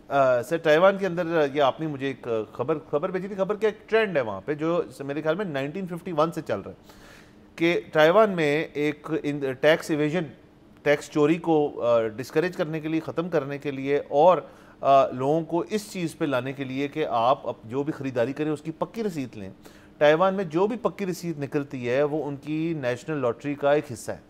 Sir Taiwan के अंदर ये आपने मुझे एक खबर भेजी थी। खबर का एक ट्रेंड है वहाँ पे जो मेरे ख्याल में 1951 से चल रहा है कि ताइवान में एक टैक्स इवेजन, टैक्स चोरी को डिस्करेज करने के लिए, ख़त्म करने के लिए और लोगों को इस चीज़ पे लाने के लिए कि आप जो भी ख़रीदारी करें उसकी पक्की रसीद लें। ताइवान में जो भी पक्की रसीद निकलती है वो उनकी नेशनल लॉटरी का एक हिस्सा है।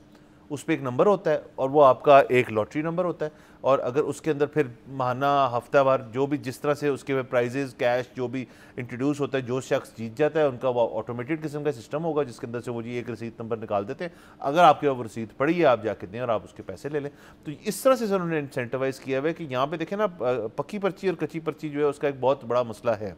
उस पर एक नंबर होता है और वो आपका एक लॉटरी नंबर होता है, और अगर उसके अंदर फिर माहाना, हफ्तावार जो भी जिस तरह से उसके प्राइजेज, कैश जो भी इंट्रोड्यूस होता है, जो शख्स जीत जाता है उनका वो ऑटोमेटेड किस्म का सिस्टम होगा जिसके अंदर से वो जी एक रसीद नंबर निकाल देते हैं। अगर आपके वो रसीद पड़ी है आप जाके दें और आप उसके पैसे ले लें। तो इस तरह से सर उन्होंने इंसेंटिवाइज किया हुआ है कि यहाँ पे देखें ना, पक्की पर्ची और कच्ची पर्ची जो है उसका एक बहुत बड़ा मसला है।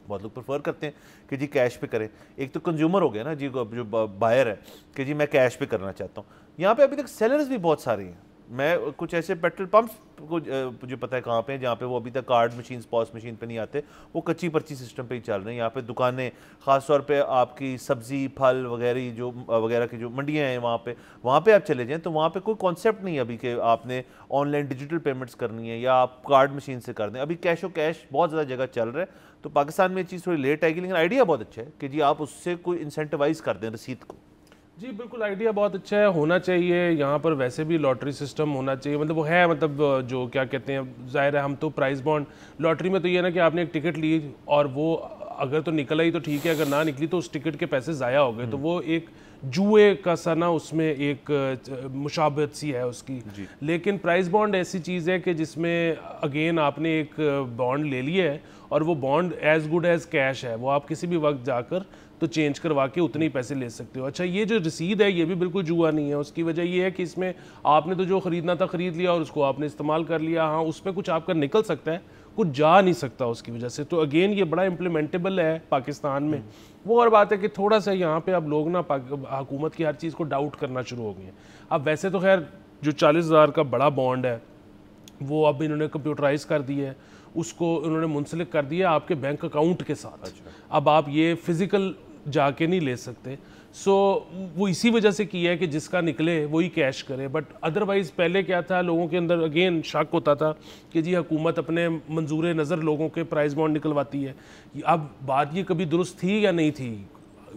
बहुत लोग प्रेफर करते हैं कि जी कैश पे करें। एक तो कंज्यूमर हो गया ना जी, जो बायर है कि जी मैं कैश पे करना चाहता हूँ। यहाँ पे अभी तक सेलर्स भी बहुत सारे हैं। मैं कुछ ऐसे पेट्रोल पंप्स को मुझे पता है कहाँ पे हैं जहाँ पे वो अभी तक कार्ड मशीन, पॉस मशीन पे नहीं आते, वो कच्ची पर्ची सिस्टम पे ही चल रहे हैं। यहाँ पे दुकानें, ख़ास तौर पे आपकी सब्ज़ी, फल वगैरह की जो मंडियाँ हैं वहाँ पे आप चले जाएँ तो वहाँ पे कोई कॉन्सेप्ट नहीं है अभी कि आपने ऑनलाइन डिजिटल पेमेंट्स करनी है या आप कार्ड मशीन से कर दें। अभी कैशो कैश बहुत ज़्यादा जगह चल रहा है। तो पाकिस्तान में ये चीज़ थोड़ी लेट आएगी, लेकिन आइडिया बहुत अच्छा है कि जी आप उससे कोई इंसेंटिवाइज कर दें रसीद को। जी बिल्कुल, आइडिया बहुत अच्छा है, होना चाहिए। यहाँ पर वैसे भी लॉटरी सिस्टम होना चाहिए, मतलब वो है, मतलब जो क्या कहते हैं, जाहिर है हम तो प्राइस बॉन्ड लॉटरी में तो ये ना कि आपने एक टिकट ली और वो अगर तो निकल आई तो ठीक है, अगर ना निकली तो उस टिकट के पैसे ज़ाया हो गए। तो वो एक जुए का सा ना, उसमें एक मुशाबहत सी है उसकी। लेकिन प्राइस बॉन्ड ऐसी चीज़ है कि जिसमें अगेन आपने एक बॉन्ड ले लिया है और वो bond as good as cash है, वो आप किसी भी वक्त जाकर तो चेंज करवा के उतने ही पैसे ले सकते हो। अच्छा, ये जो रसीद है ये भी बिल्कुल जुआ नहीं है। उसकी वजह ये है कि इसमें आपने तो जो ख़रीदना था ख़रीद लिया और उसको आपने इस्तेमाल कर लिया। हाँ, उसमें कुछ आपका निकल सकता है, कुछ जा नहीं सकता उसकी वजह से। तो अगेन ये बड़ा इम्प्लीमेंटेबल है पाकिस्तान में। वो और बात है कि थोड़ा सा यहाँ पे अब लोग ना हुकूमत की हर चीज़ को डाउट करना शुरू हो गए हैं। अब वैसे तो खैर जो 40,000 का बड़ा बॉन्ड है वो अब इन्होंने कंप्यूटराइज कर दिया है, उसको उन्होंने मुंसलिक कर दिया आपके बैंक अकाउंट के साथ। अब आप ये फिज़िकल जाके नहीं ले सकते। सो वो इसी वजह से किया है कि जिसका निकले वही कैश करे। बट अदरवाइज़ पहले क्या था, लोगों के अंदर अगेन शक होता था कि जी हुकूमत अपने मंजूर नज़र लोगों के प्राइस बॉन्ड निकलवाती है। अब बात ये कभी दुरुस्त थी या नहीं थी,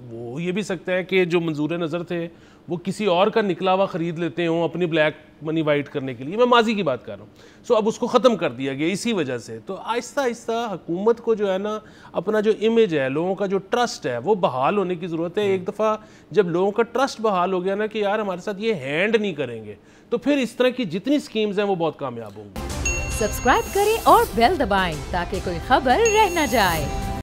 वो ये भी सकता है कि जो मंजूर नज़र थे वो किसी और का निकला हुआ ख़रीद लेते हों अपनी ब्लैक मनी वाइट करने के लिए। मैं माजी की बात कर रहा हूँ। सो अब उसको ख़त्म कर दिया गया इसी वजह से। तो आहिस्ता आहिस्ता हुकूमत को जो है ना, अपना जो इमेज है, लोगों का जो ट्रस्ट है, वो बहाल होने की ज़रूरत है। एक दफ़ा जब लोगों का ट्रस्ट बहाल हो गया ना कि यार हमारे साथ ये हैंड नहीं करेंगे, तो फिर इस तरह की जितनी स्कीम्स हैं वो बहुत कामयाब होंगी। सब्सक्राइब करें और बेल दबाएं ताकि कोई खबर रह न जाए।